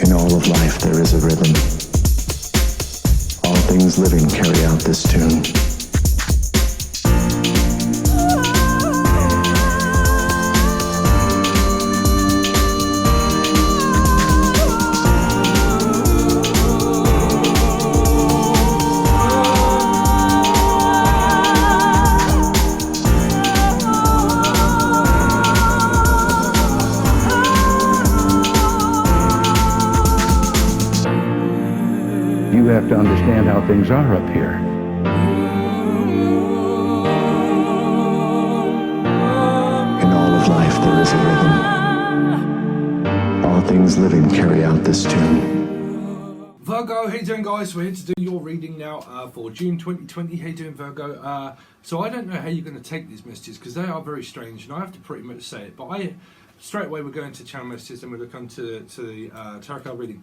In all of life there is a rhythm. All things living carry out this tune. You have to understand how things are up here. In all of life there is a rhythm. All things living carry out this tune. Virgo, how you doing, guys? We're here to do your reading now for June 2020. How you doing, Virgo? So I don't know how you're going to take these messages because they are very strange, and I have to pretty much say it. But straight away we're going to channel messages and we're going to come to the tarot card reading.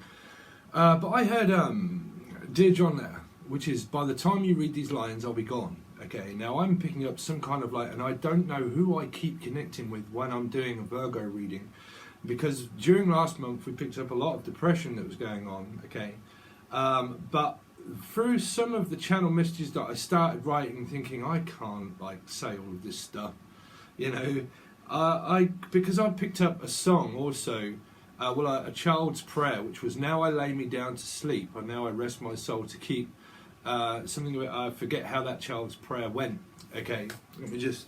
But I heard Dear John there, which is, by the time you read these lines, I'll be gone. Okay, now I'm picking up some kind of and I don't know who I keep connecting with when I'm doing a Virgo reading, because during last month we picked up a lot of depression that was going on. Okay, but through some of the channel messages that I started writing, thinking I can't say all of this stuff, you know, because I picked up a song also. A child's prayer, which was, now I lay me down to sleep, and now I rest my soul to keep. Something I forget how that child's prayer went. Okay, let me just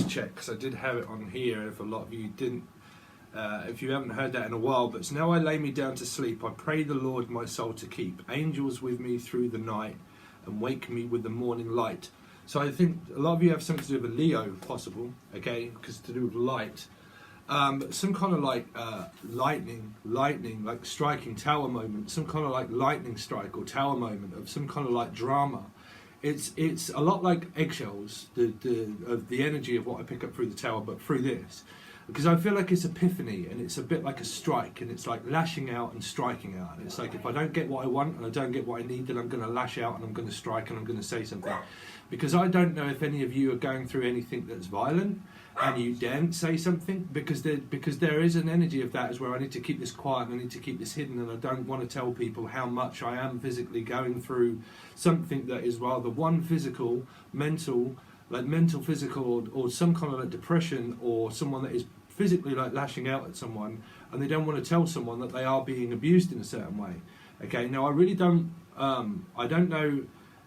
check, because I did have it on here. If a lot of you didn't, if you haven't heard that in a while, but it's, now I lay me down to sleep. I pray the Lord my soul to keep. Angels with me through the night, and wake me with the morning light. So I think a lot of you have something to do with Leo, if possible. Okay, because to do with light. Some kind of lightning, like striking tower moment, some kind of lightning strike or tower moment of some kind of drama. It's a lot like eggshells, of the energy of what I pick up through the tower, but through this, because I feel like it's epiphany, and it's a bit like a strike, and it's like lashing out and striking out. And it's like, if I don't get what I want and I don't get what I need, then I'm going to lash out and I'm going to strike and I'm going to say something. Because I don't know if any of you are going through anything that's violent and you daren't say something, because there is an energy of that as well. I need to keep this quiet and I need to keep this hidden, and I don't want to tell people how much I am physically going through something that is rather physical, mental, physical, or some kind of depression, or someone that is physically lashing out at someone, and they don't want to tell someone that they are being abused in a certain way. Okay, now I really don't know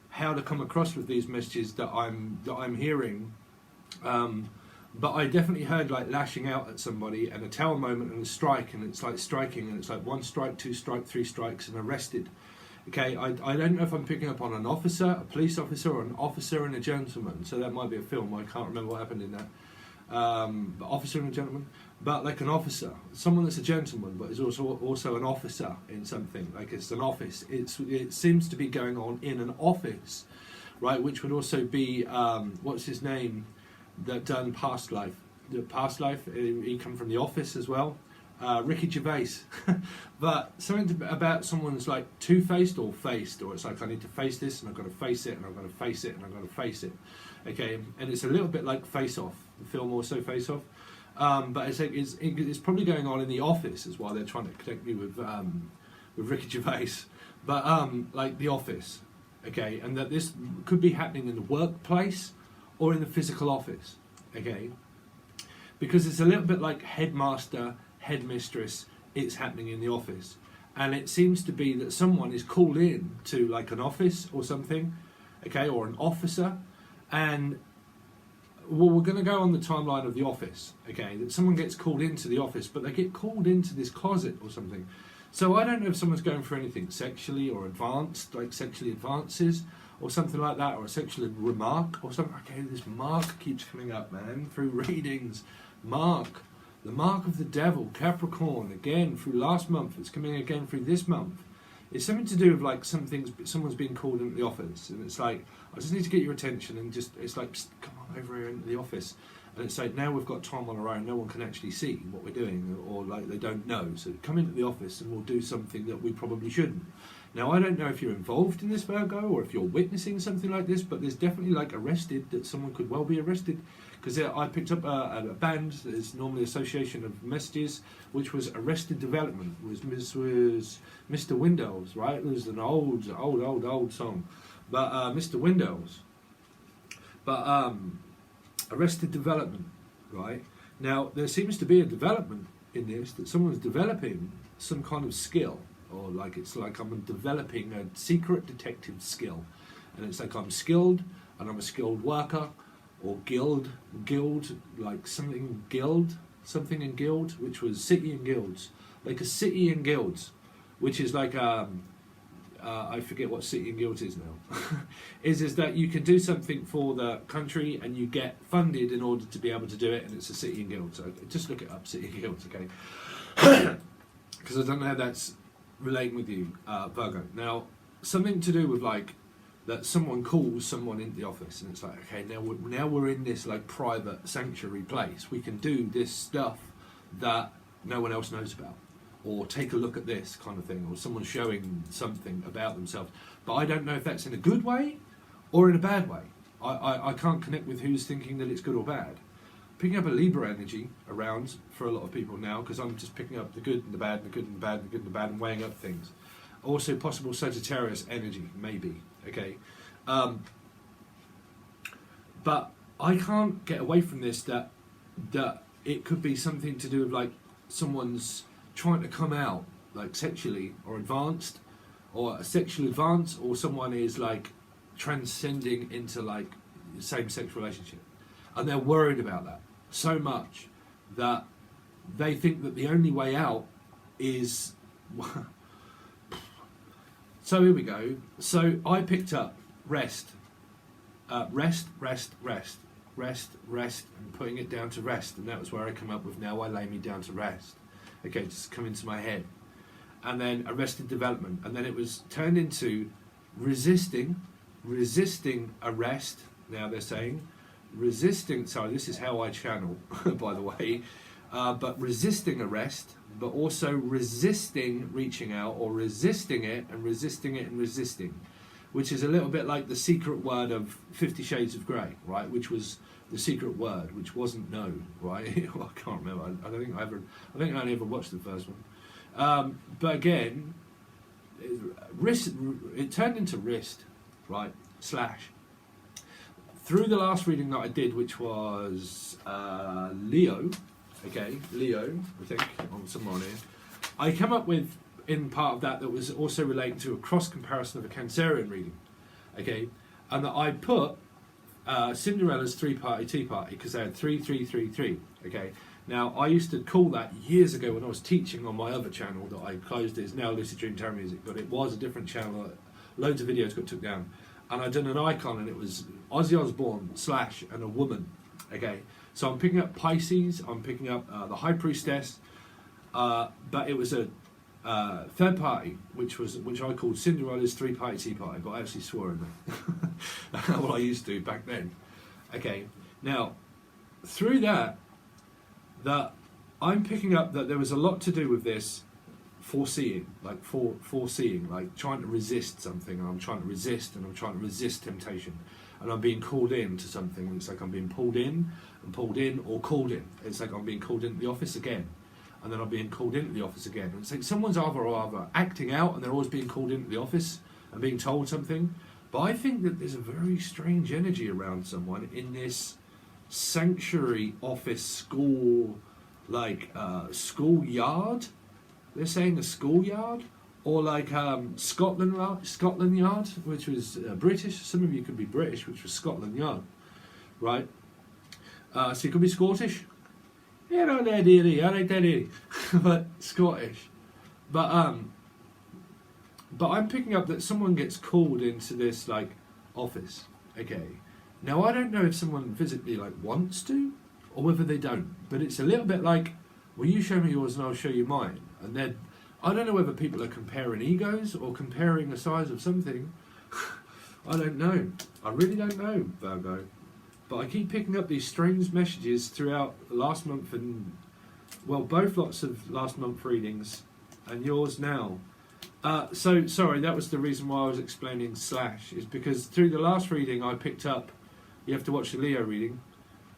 how to come across with these messages that I'm hearing, but I definitely heard lashing out at somebody, and a tower moment, and a strike, and it's striking, and it's one strike, two strike, three strikes, and arrested. Okay, I don't know if I'm picking up on an officer, a police officer, or an officer and a gentleman. So that might be a film. I can't remember what happened in that. But officer and a gentleman, but an officer, someone that's a gentleman, but is also an officer in something. It's an office. It seems to be going on in an office, right? Which would also be what's his name that done Past Life. The Past Life. He come from The Office as well. Ricky Gervais. But something about someone's two-faced or faced, or it's I need to face this, and I've got to face it, and I've got to face it, and I've got to face it. Okay, and it's a little bit like Face Off, the film also Face Off. But it's probably going on in The Office as well. They're trying to connect me with Ricky Gervais. But The Office, okay, and that this could be happening in the workplace or in the physical office, okay, because it's a little bit like headmaster, headmistress. It's happening in the office, and it seems to be that someone is called in to an office or something, okay, or an officer, and we're going to go on the timeline of The Office, okay, that someone gets called into the office, but they get called into this closet or something. So I don't know if someone's going for anything sexually or advanced, sexually advances or something like that, or a sexual remark or something. Okay, this mark keeps coming up, man, through readings. Mark, the mark of the devil, Capricorn, again through last month. It's coming again through this month. It's something to do with someone's being called into the office, and it's I just need to get your attention, and it's psst, come on over here into the office. And it's now we've got time on our own, no one can actually see what we're doing, or they don't know, so come into the office and we'll do something that we probably shouldn't. Now I don't know if you're involved in this, Virgo, or if you're witnessing something like this, but there's definitely arrested, that someone could well be arrested, because I picked up a band that is normally association of messages, which was Arrested Development, was Mr. Windows, right? It was an old song, but Mr. Windows, but Arrested Development, right? Now there seems to be a development in this, that someone's developing some kind of skill, or like it's like I'm developing a secret detective skill, and it's like I'm skilled and I'm a skilled worker, or guild, like something in guild, which was city and guilds, like a city and guilds, which is like I forget what city and guilds is now. is that you can do something for the country and you get funded in order to be able to do it, and it's a city and guild. So just look it up, city and guilds, okay? Because I don't know how that's relating with you, Virgo. Now, something to do with like that someone calls someone into the office, and it's like, okay, now we're in this like private sanctuary place. We can do this stuff that no one else knows about, or take a look at this kind of thing, or someone showing something about themselves. But I don't know if that's in a good way or in a bad way. I can't connect with who's thinking that it's good or bad. Picking up a Libra energy around for a lot of people now, because I'm just picking up the good and the bad, and the good and the bad, and the good and the bad, and weighing up things. Also possible Sagittarius energy, maybe, okay? But I can't get away from this, that it could be something to do with like someone's trying to come out like sexually or advanced, or a sexual advance, or someone is like transcending into like the same-sex relationship, and they're worried about that so much that they think that the only way out is so here we go. So I picked up rest, and putting it down to rest, and that was where I come up with now I lay me down to rest. Okay, just come into my head. And then Arrested Development, and then it was turned into resisting arrest. Now they're saying resisting, sorry, this is how I channel, by the way, but resisting arrest, but also resisting reaching out, or resisting it and resisting it and resisting, which is a little bit like the secret word of 50 Shades of Grey, right? Which was the secret word, which wasn't known, right? Well, I can't remember. I think I only ever watched the first one. But again, it turned into wrist, right? Slash. Through the last reading that I did, which was Leo, okay, Leo, I think, on somewhere on here, I came up with, in part of that was also relating to a cross comparison of a Cancerian reading, okay, and that I put Cinderella's three-party tea party, because they had 3-3-3-3, okay. Now, I used to call that years ago when I was teaching on my other channel that I closed. It's now Lucid Dream Tarot Music, but it was a different channel. Loads of videos got took down. And I'd done an icon, and it was Ozzy Osbourne slash and a woman. Okay, so I'm picking up Pisces, I'm picking up the High Priestess, but it was a third party, which I called Cinderella's three-party tea party, but I actually swore in there. What I used to back then. Okay, now, through that I'm picking up that there was a lot to do with this foreseeing, like foreseeing, like trying to resist something, and I'm trying to resist, and I'm trying to resist temptation, and I'm being called in to something, and it's like I'm being pulled in, or called in. It's like I'm being called into the office again, and then I'm being called into the office again. And it's like someone's either acting out, and they're always being called into the office and being told something. But I think that there's a very strange energy around someone in this sanctuary office school, like schoolyard. They're saying a schoolyard, or like Scotland Yard, which was British. Some of you could be British, which was Scotland Yard, right? So you could be Scottish. Yeah, no, that really, I like that really, but Scottish. But I'm picking up that someone gets called into this like office. Okay. Now, I don't know if someone physically like wants to, or whether they don't, but it's a little bit like, well, you show me yours and I'll show you mine. And then, I don't know whether people are comparing egos or comparing the size of something. I don't know. I really don't know, Virgo. But I keep picking up these strange messages throughout last month and, well, both lots of last month readings and yours now. So, sorry, that was the reason why I was explaining slash, is because through the last reading I picked up, you have to watch the Leo reading,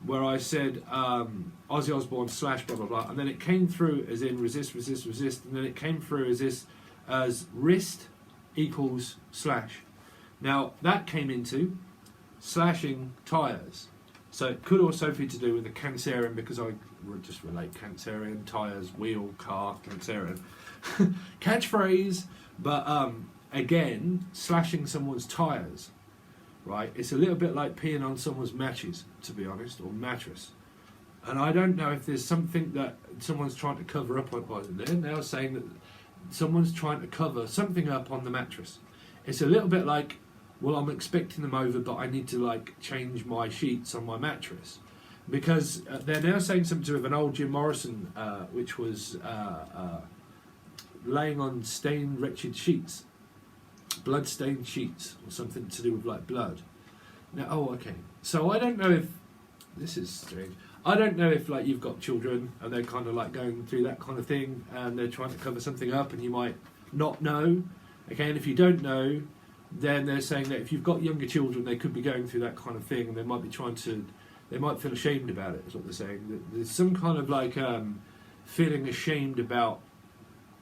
where I said Ozzy Osbourne slash blah blah blah, and then it came through as in resist, resist, resist, and then it came through as this as wrist equals slash. Now that came into slashing tyres, so it could also be to do with the Cancerian, because I would just relate Cancerian, tyres, wheel, car, Cancerian catchphrase, but again, slashing someone's tyres. Right, it's a little bit like peeing on someone's matches, to be honest, or mattress. And I don't know if there's something that someone's trying to cover up on. They're now saying that someone's trying to cover something up on the mattress. It's a little bit like, well, I'm expecting them over, but I need to like change my sheets on my mattress, because they're now saying something to do with an old Jim Morrison, which was laying on stained, wretched sheets. Blood-stained sheets, or something to do with like blood. Now, okay. So I don't know if this is strange. I don't know if like you've got children and they're kind of like going through that kind of thing, and they're trying to cover something up, and you might not know. Okay, and if you don't know, then they're saying that if you've got younger children, they could be going through that kind of thing, and they might be they might feel ashamed about it. Is what they're saying. That there's some kind of like feeling ashamed about,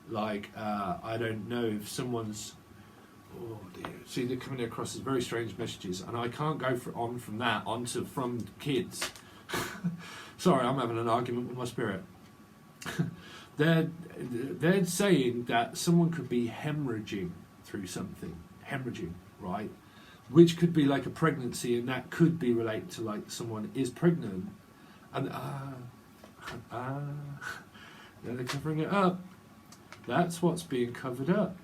like I don't know if someone's. Oh dear. See, they're coming across as very strange messages, and I can't go on from that onto from kids. Sorry, I'm having an argument with my spirit. They're saying that someone could be hemorrhaging through something. Hemorrhaging, right? Which could be like a pregnancy, and that could be related to like someone is pregnant, and they're covering it up. That's what's being covered up.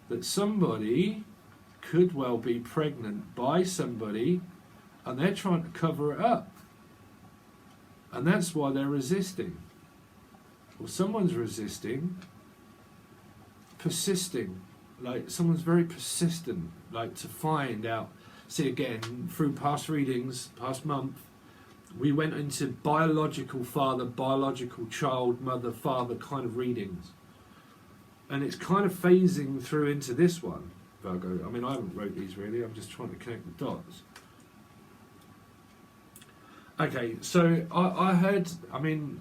That somebody could well be pregnant by somebody, and they're trying to cover it up. And that's why they're resisting. Well, someone's resisting, persisting. Like, someone's very persistent, like, to find out. See, again, through past readings, past month, we went into biological father, biological child, mother, father kind of readings. And it's kind of phasing through into this one, Virgo. I mean, I haven't wrote these really, I'm just trying to connect the dots. Okay, so I heard, I mean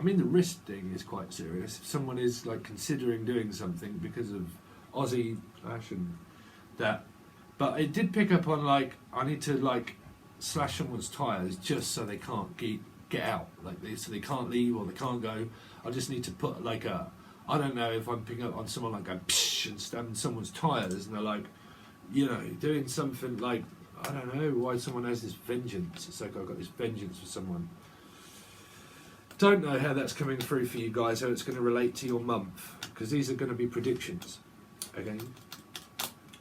the wrist thing is quite serious. If someone is like considering doing something because of Aussie fashion, that, but it did pick up on like, I need to like slash someone's tyres just so they can't get out, like so they can't leave or they can't go. I just need to put like I don't know if I'm picking up on someone like going psh and stabbing someone's tyres, and they're like, you know, doing something like, I don't know why someone has this vengeance. It's like I've got this vengeance for someone. Don't know how that's coming through for you guys, how it's going to relate to your month, because these are going to be predictions. Okay.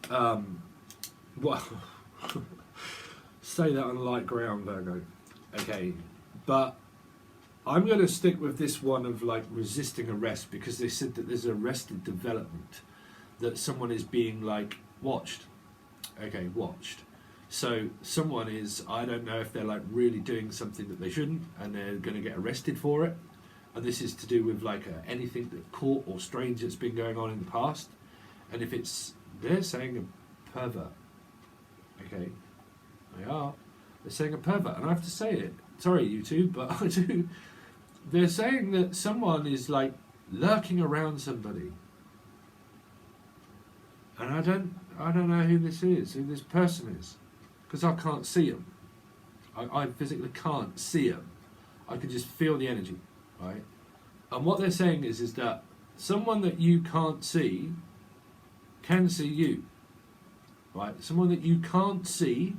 Well, say that on light ground, Virgo. Okay, but I'm going to stick with this one of like resisting arrest, because they said that there's arrested development, that someone is being like watched. Okay, watched. So someone is, I don't know if they're like really doing something that they shouldn't, and they're going to get arrested for it. And this is to do with like anything that court or strange that's been going on in the past. And if it's, they're saying a pervert. Okay, they are. They're saying a pervert, and I have to say it. Sorry, YouTube, but I do. They're saying that someone is like lurking around somebody, and I don't know who this is, who this person is, because I can't see them. I physically can't see them. I can just feel the energy, right? And what they're saying is that someone that you can't see can see you, right? Someone that you can't see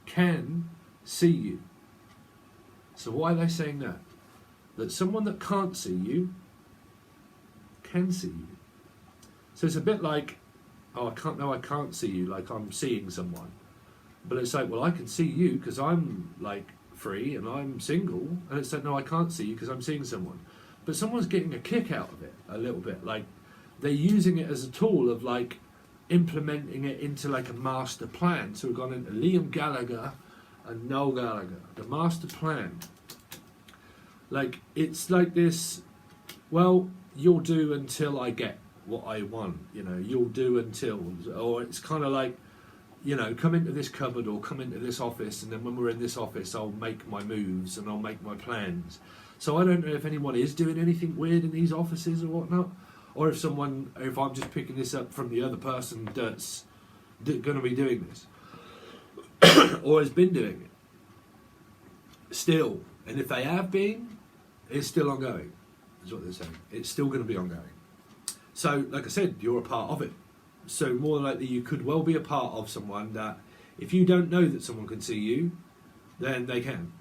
can see you. So why are they saying that? That someone that can't see you can see you. So it's a bit like, oh, I can't see you, like I'm seeing someone. But it's like, well, I can see you because I'm like free and I'm single. And it's like, no, I can't see you because I'm seeing someone. But someone's getting a kick out of it a little bit. Like they're using it as a tool of like implementing it into like a master plan. So we've gone into Liam Gallagher and Noel Gallagher, the master plan. Like, it's like this, well, you'll do until I get what I want, you know, you'll do until, or it's kind of like, come into this cupboard or come into this office, and then when we're in this office, I'll make my moves and I'll make my plans. So I don't know if anyone is doing anything weird in these offices or whatnot, or if I'm just picking this up from the other person that's going to be doing this, or has been doing it still. And if they have been, it's still ongoing, is what they're saying. It's still going to be ongoing. So, like I said, you're a part of it. So more than likely you could well be a part of someone that, if you don't know that someone can see you, then they can.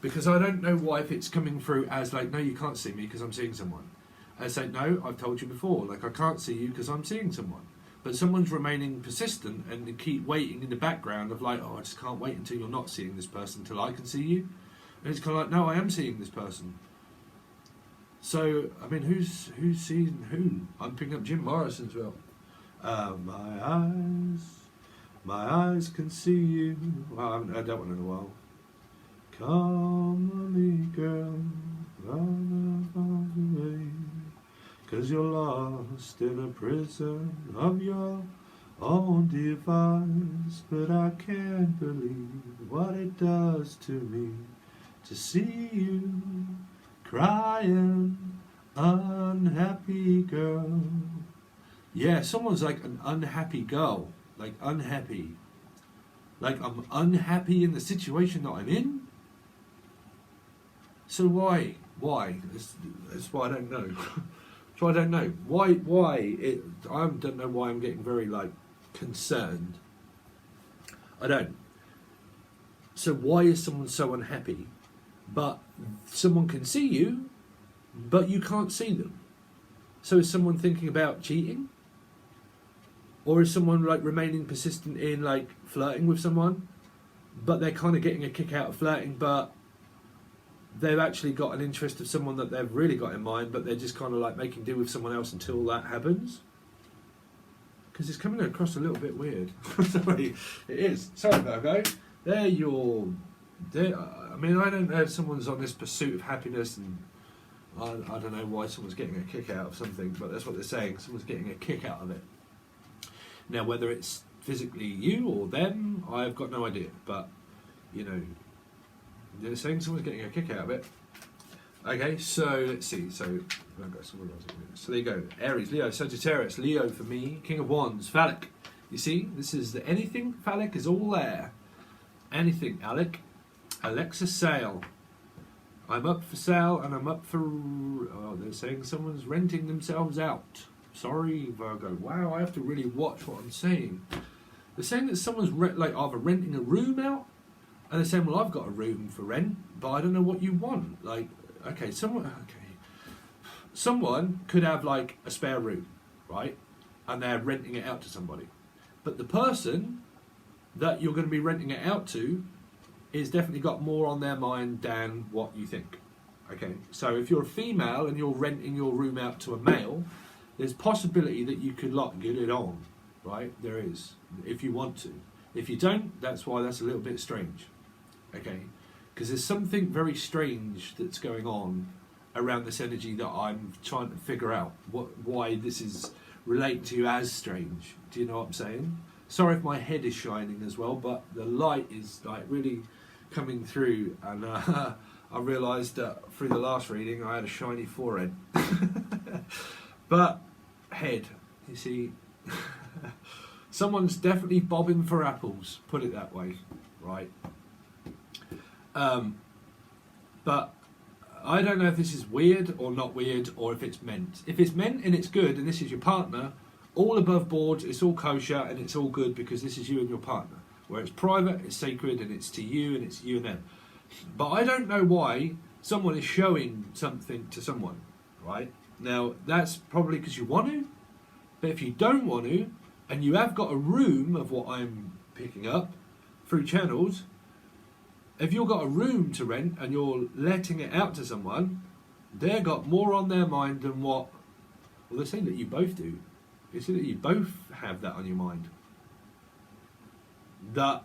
Because I don't know why, if it's coming through as like, no, you can't see me because I'm seeing someone. I say, no, I've told you before, like, I can't see you because I'm seeing someone. But someone's remaining persistent and they keep waiting in the background of like, oh, I just can't wait until you're not seeing this person until I can see you. And it's kind of like, no, I am seeing this person. So, I mean, who's seeing who? I'm picking up Jim Morrison as well. My eyes can see you. Well, I haven't heard that one in a while. Come on me, girl, run away, 'cause you're lost in a prison of your own device. But I can't believe what it does to me to see you crying, unhappy girl. Yeah, someone's like an unhappy girl. Like unhappy. Like I'm unhappy in the situation that I'm in. So why? That's why I don't know. So I don't know. Why I don't know why I'm getting very like concerned. I don't. So why is someone so unhappy? But someone can see you, but you can't see them. So is someone thinking about cheating? Or is someone like remaining persistent in like flirting with someone, but they're kind of getting a kick out of flirting, but they've actually got an interest of someone that they've really got in mind, but they're just kind of like making do with someone else until that happens? Because it's coming across a little bit weird. Sorry, it is. Sorry, Virgo. I mean, I don't know if someone's on this pursuit of happiness, and I don't know why someone's getting a kick out of something, but that's what they're saying. Someone's getting a kick out of it. Now, whether it's physically you or them, I've got no idea. But, they're saying someone's getting a kick out of it. Okay, so let's see. So there you go. Aries, Leo, Sagittarius, Leo for me. King of Wands, Phallic. You see, this is anything phallic is all there. Anything, Alec. Alexa Sale. I'm up for sale and I'm up for... Oh, they're saying someone's renting themselves out. Sorry, Virgo. Wow, I have to really watch what I'm saying. They're saying that someone's either renting a room out, and they're saying, well, I've got a room for rent, but I don't know what you want. Like, someone could have like a spare room, right? And they're renting it out to somebody. But the person that you're going to be renting it out to is definitely got more on their mind than what you think. Okay, so if you're a female and you're renting your room out to a male, there's possibility that you could get it on, right? There is, if you want to. If you don't, that's why that's a little bit strange. Okay, because there's something very strange that's going on around this energy that I'm trying to figure out why this is relating to you as strange. Do you know what I'm saying? Sorry if my head is shining as well, but the light is like really coming through, and I realised that through the last reading I had a shiny forehead. But head, you see, someone's definitely bobbing for apples, put it that way, right? But I don't know if this is weird or not weird, or if it's meant. If it's meant and it's good, and this is your partner, all above board, it's all kosher and it's all good because this is you and your partner. Where it's private, it's sacred, and it's to you and it's you and them. But I don't know why someone is showing something to someone, right? Now, that's probably because you want to, but if you don't want to, and you have got a room of what I'm picking up through channels, if you've got a room to rent and you're letting it out to someone, they've got more on their mind than what... Well, they're saying that you both do. It's that you both have that on your mind. That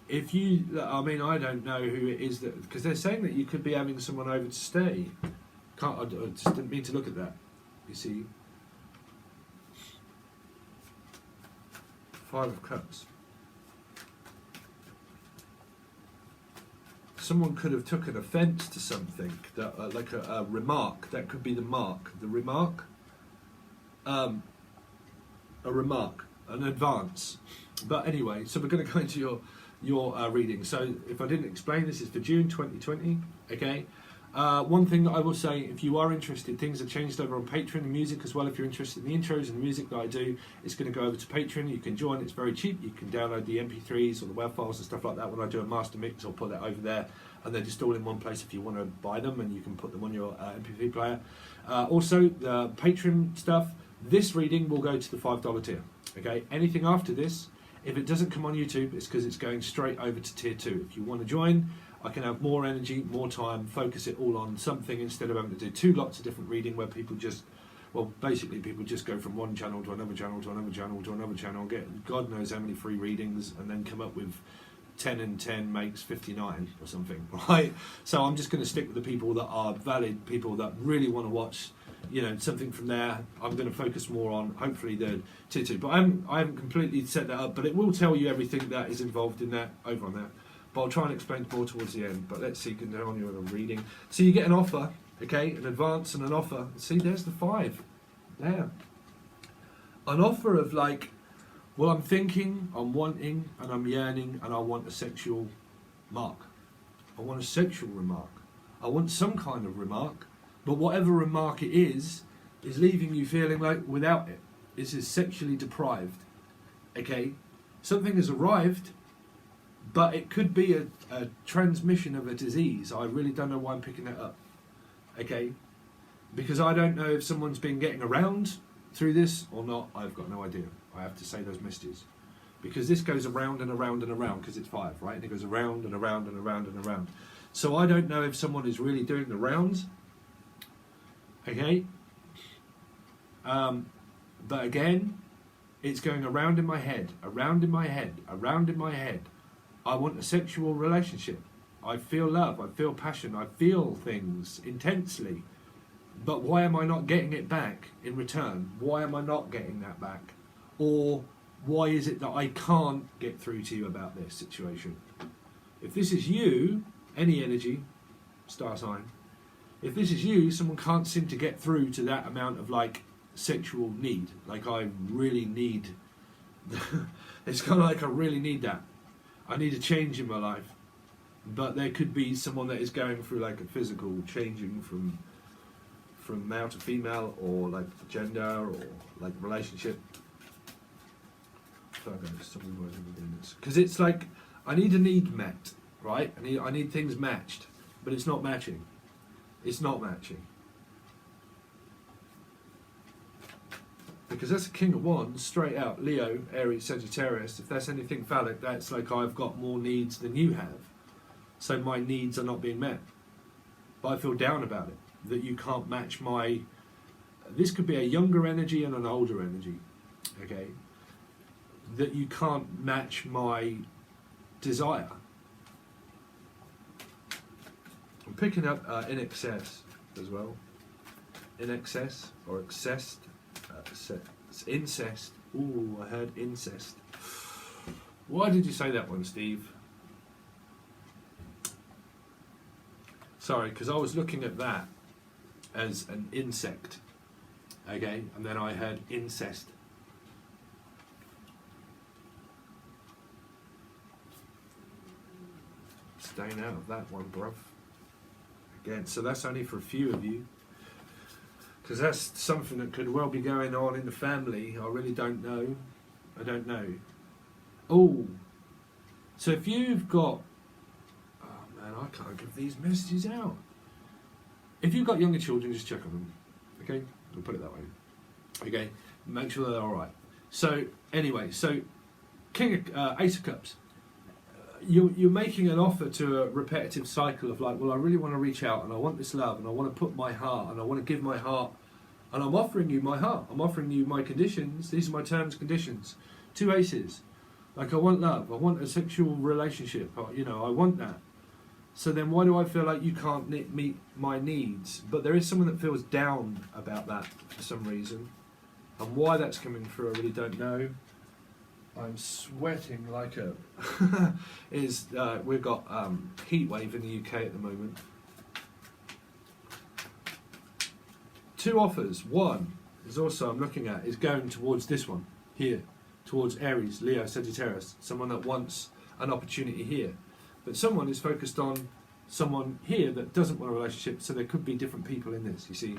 if you... I mean, I don't know who it is that... Because they're saying that you could be having someone over to stay. I just didn't mean to look at that. You see? Five of Cups. Someone could have taken offence to something, that like a remark. That could be the mark. The remark. A remark, an advance. But anyway, so we're going to go into your reading. So if I didn't explain, this is for June 2020. Okay. One thing that I will say, if you are interested, things have changed over on Patreon and music as well. If you're interested in the intros and the music that I do, it's going to go over to Patreon. You can join, it's very cheap. You can download the MP3s or the WAV files and stuff like that. When I do a master mix, I'll put that over there, and they're just all in one place if you want to buy them, and you can put them on your MP3 player. Also, the Patreon stuff, this reading will go to the $5 tier. Okay, anything after this, if it doesn't come on YouTube, it's because it's going straight over to tier 2. If you want to join, I can have more energy, more time, focus it all on something instead of having to do two lots of different reading where people just, well, basically people just go from one channel to another channel to another channel to another channel, get God knows how many free readings, and then come up with 10 and 10 makes 59 or something, right? So I'm just going to stick with the people that are valid, people that really want to watch, you know, something from there. I'm going to focus more on, hopefully, the tier 2. But I haven't completely set that up, but it will tell you everything that is involved in that over on there. But I'll try and explain more towards the end. But let's see, continue on your reading. So you get an offer, okay, an advance and an offer. See, there's the 5. There. An offer of like, well, I'm thinking, I'm wanting, and I'm yearning, and I want a sexual mark. I want a sexual remark. I want some kind of remark. But whatever remark it is leaving you feeling like without it. This is sexually deprived. Okay? Something has arrived, but it could be a transmission of a disease. I really don't know why I'm picking that up. Okay? Because I don't know if someone's been getting around through this or not. I've got no idea. I have to say those messages. Because this goes around and around and around, because it's 5, right? And it goes around and around and around and around. So I don't know if someone is really doing the rounds. Okay? But again, it's going around in my head, around in my head, around in my head. I want a sexual relationship. I feel love, I feel passion, I feel things intensely. But why am I not getting it back in return? Why am I not getting that back? Or why is it that I can't get through to you about this situation? If this is you, any energy, star sign, if this is you, someone can't seem to get through to that amount of like sexual need. Like I really need, it's kind of like I really need that. I need a change in my life. But there could be someone that is going through like a physical changing from male to female, or like gender, or like relationship. Because it's like I need a need met, right? I need things matched, but it's not matching. It's not matching. Because that's a King of Wands, straight out, Leo, Aries, Sagittarius. If that's anything phallic, that's like I've got more needs than you have. So my needs are not being met. But I feel down about it, that you can't match my... This could be a younger energy and an older energy, okay? That you can't match my desire. I'm picking up in excess as well. In excess or excessed. It's incest. Ooh, I heard incest. Why did you say that one, Steve? Sorry, because I was looking at that as an insect. Okay, and then I heard incest. Staying out of that one, bruv. Again, so that's only for a few of you. Because that's something that could well be going on in the family. I really don't know. I don't know. Oh, so if you've got... Oh man, I can't give these messages out. If you've got younger children, just check on them. Okay? I'll put it that way. Okay? Make sure they're alright. So, anyway, so Ace of Cups. You're making an offer to a repetitive cycle of like, well, I really want to reach out and I want this love and I want to put my heart and I want to give my heart, and I'm offering you my heart. I'm offering you my conditions. These are my terms, conditions. 2 aces. Like I want love. I want a sexual relationship. You know, I want that. So then why do I feel like you can't meet my needs? But there is someone that feels down about that for some reason. And why that's coming through, I really don't know. I'm sweating like a. We've got heat wave in the UK at the moment. 2 offers. One is also I'm looking at is going towards this one here, towards Aries, Leo, Sagittarius. Someone that wants an opportunity here, but someone is focused on someone here that doesn't want a relationship. So there could be different people in this. You see,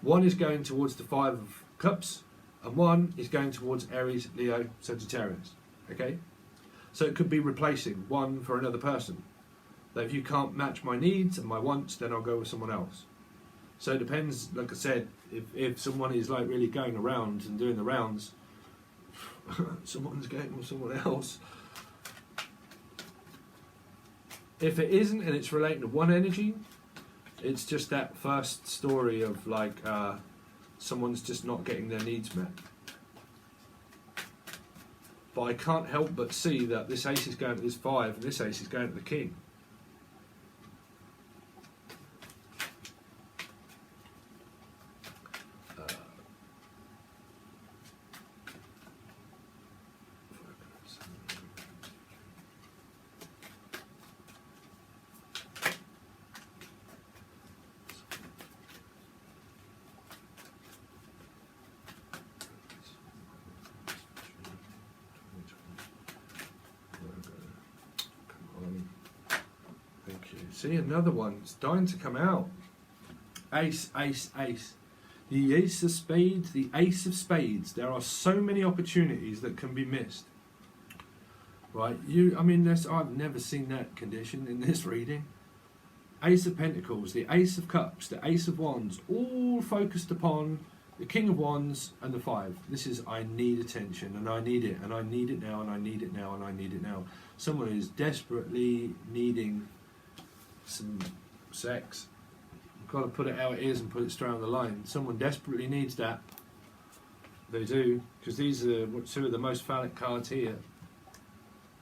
one is going towards the 5 of Cups, and one is going towards Aries, Leo, Sagittarius. Okay, so it could be replacing one for another person. That if you can't match my needs and my wants, then I'll go with someone else. So it depends, like I said, if someone is like really going around and doing the rounds, someone's going with someone else. If it isn't and it's relating to one energy, it's just that first story of like someone's just not getting their needs met. But I can't help but see that this ace is going to this 5 and this ace is going to the king. See, another one. It's dying to come out. Ace, ace, ace. The ace of spades, the ace of spades. There are so many opportunities that can be missed. Right? I've never seen that condition in this reading. Ace of Pentacles, the Ace of Cups, the Ace of Wands, all focused upon the King of Wands and the 5. This is, I need attention, and I need it, and I need it now, and I need it now, and I need it now. Someone is desperately needing some sex. You've got to put it how it is and put it straight on the line. Someone desperately needs that. They do, because these are 2 of the most phallic cards here.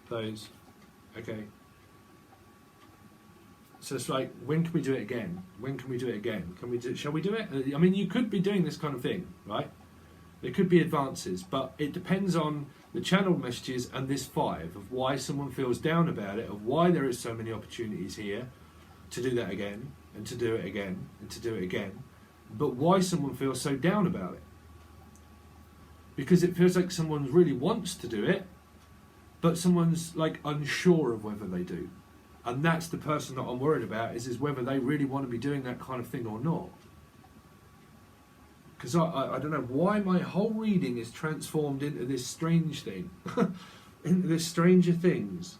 Those. Okay. So it's like, when can we do it again? When can we do it again? Shall we do it? I mean, you could be doing this kind of thing, right? There could be advances, but it depends on the channel messages and this 5 of why someone feels down about it, of why there is so many opportunities here to do that again, and to do it again, and to do it again, but why someone feels so down about it. Because it feels like someone really wants to do it, but someone's like unsure of whether they do. And that's the person that I'm worried about, is whether they really want to be doing that kind of thing or not. Because I don't know why my whole reading is transformed into this strange thing. Into this stranger things.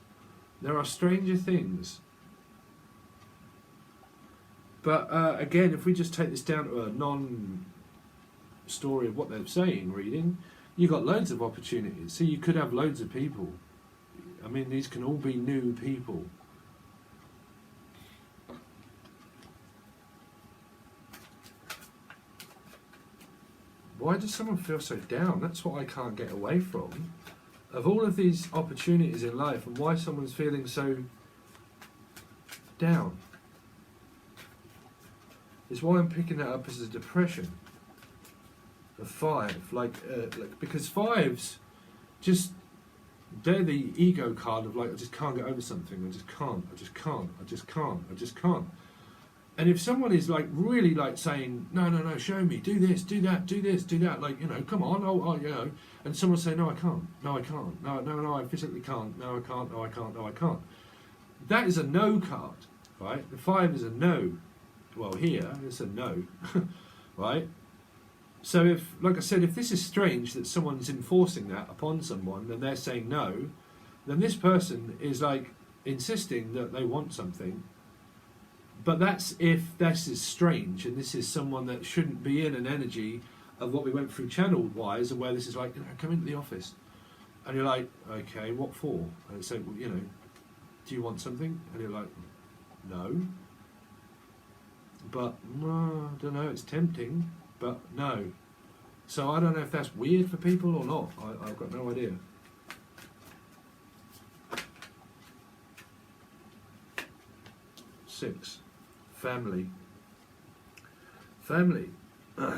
There are stranger things. But again, if we just take this down to a non-story of what they're saying reading, you've got loads of opportunities. So you could have loads of people. I mean, these can all be new people. Why does someone feel so down? That's what I can't get away from. Of all of these opportunities in life, and why someone's feeling so down. Is why I'm picking that up as a depression. A 5, because 5s just, they're the ego card of like, I just can't get over something, I just can't. And if someone is like really like saying, no, show me, do this, do that, like, come on, and someone say, no, I can't, no, I physically can't, no, I can't. That is a no card, right? The 5 is a no. Well, here, it's a no, right? So if, like I said, if this is strange that someone's enforcing that upon someone and they're saying no, then this person is like insisting that they want something. But that's if this is strange and this is someone that shouldn't be in an energy of what we went through channel-wise, and where this is like, come into the office. And you're like, okay, what for? And it's like, well, do you want something? And you're like, no. But, I don't know, it's tempting, but no. So I don't know if that's weird for people or not. I've got no idea. Six, family. Family.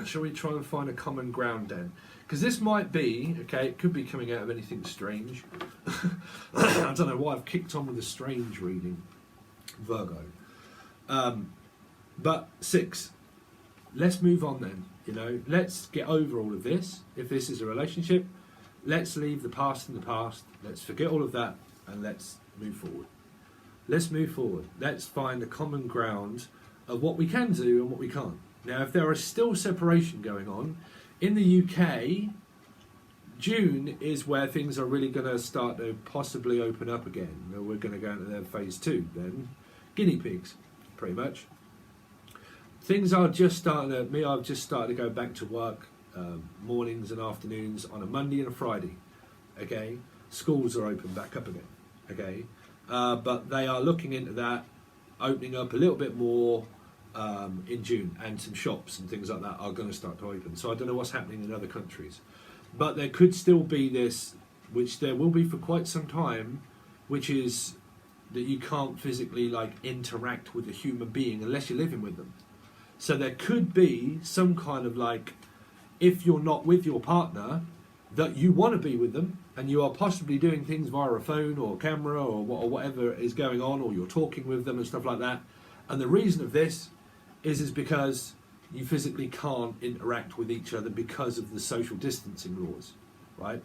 Shall we try and find a common ground then? Because this might be, okay, it could be coming out of anything strange. I don't know why I've kicked on with a strange reading, Virgo. But 6, let's move on then, you know. Let's get over all of this. If this is a relationship, let's leave the past in the past. Let's forget all of that and let's move forward. Let's move forward. Let's find a common ground of what we can do and what we can't. Now, if there is still separation going on, in the UK, June is where things are really going to start to possibly open up again. We're going to go into their phase 2 then. Guinea pigs, pretty much. Things are just starting to, I've just started to go back to work mornings and afternoons on a Monday and a Friday, okay? Schools are open back up again, okay? But they are looking into that, opening up a little bit more in June, and some shops and things like that are going to start to open. So I don't know what's happening in other countries. But there could still be this, which there will be for quite some time, which is that you can't physically like interact with a human being unless you're living with them. So there could be some kind of like, if you're not with your partner, that you want to be with them and you are possibly doing things via a phone or camera or whatever is going on, or you're talking with them and stuff like that. And the reason of this is because you physically can't interact with each other because of the social distancing laws, right?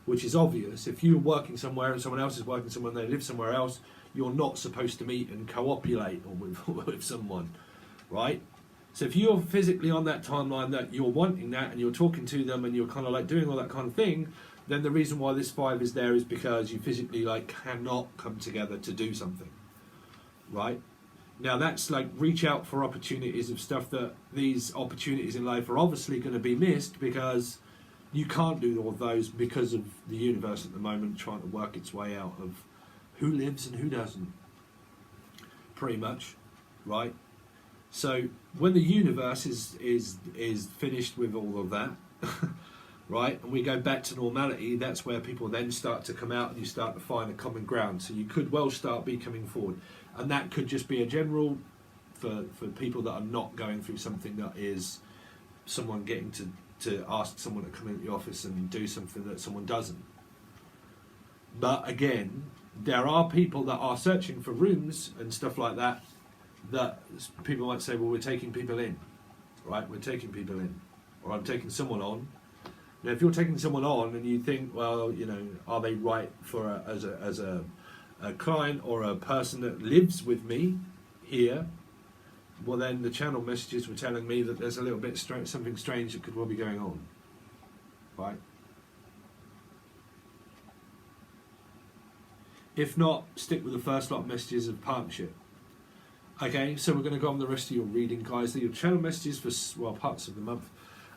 Which is obvious. If you're working somewhere and someone else is working somewhere and they live somewhere else, you're not supposed to meet and co-opulate with someone, right? So if you're physically on that timeline that you're wanting that and you're talking to them and you're kind of like doing all that kind of thing, then the reason why this 5 is there is because you physically like cannot come together to do something, right? Now that's like reach out for opportunities of stuff that these opportunities in life are obviously going to be missed because you can't do all of those because of the universe at the moment trying to work its way out of who lives and who doesn't, pretty much, right? So when the universe is finished with all of that, right, and we go back to normality, that's where people then start to come out and you start to find a common ground. So you could well start be coming forward. And that could just be a general for people that are not going through something that is someone getting to ask someone to come into the office and do something that someone doesn't. But again, there are people that are searching for rooms and stuff like that, that people might say, well, we're taking people in, right? We're taking people in, or I'm taking someone on. Now, if you're taking someone on and you think, well, you know, are they right for as a client or a person that lives with me here? Well, then the channel messages were telling me that there's a little bit something strange that could well be going on, right? If not, stick with the first lot of messages of partnership. Okay, so we're going to go on the rest of your reading, guys. They're your channel messages for, well, parts of the month.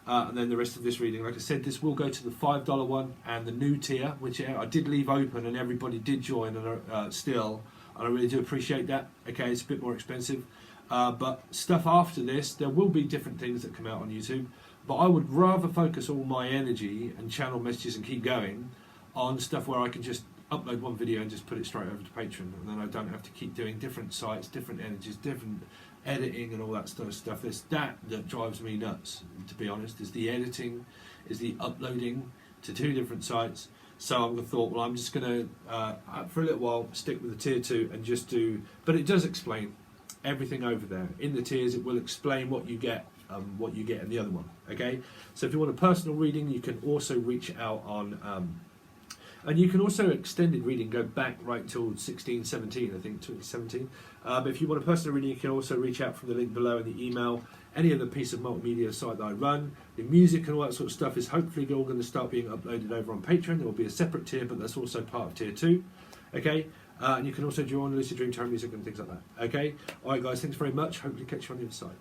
And then the rest of this reading, like I said, this will go to the $5 one and the new tier, which I did leave open and everybody did join and still. And I really do appreciate that. Okay, it's a bit more expensive. But stuff after this, there will be different things that come out on YouTube. But I would rather focus all my energy and channel messages and keep going on stuff where I can just upload one video and just put it straight over to Patreon, and then I don't have to keep doing different sites, different energies, different editing and all that sort of stuff. It's that drives me nuts, to be honest, is the editing, is the uploading to 2 different sites. So I thought, well, I'm just going to, for a little while, stick with the tier 2 and just do, but it does explain everything over there. In the tiers, it will explain what you get in the other one, okay? So if you want a personal reading, you can also reach out on, and you can also extended reading, go back right till 16, 17, I think, 2017. But if you want a personal reading, you can also reach out from the link below in the email. Any other piece of multimedia site that I run, the music and all that sort of stuff is hopefully all going to start being uploaded over on Patreon. There will be a separate tier, but that's also part of tier 2. Okay, and you can also join Lucid Dream Tarot Music and things like that. Okay, all right, guys, thanks very much. Hopefully catch you on the other side.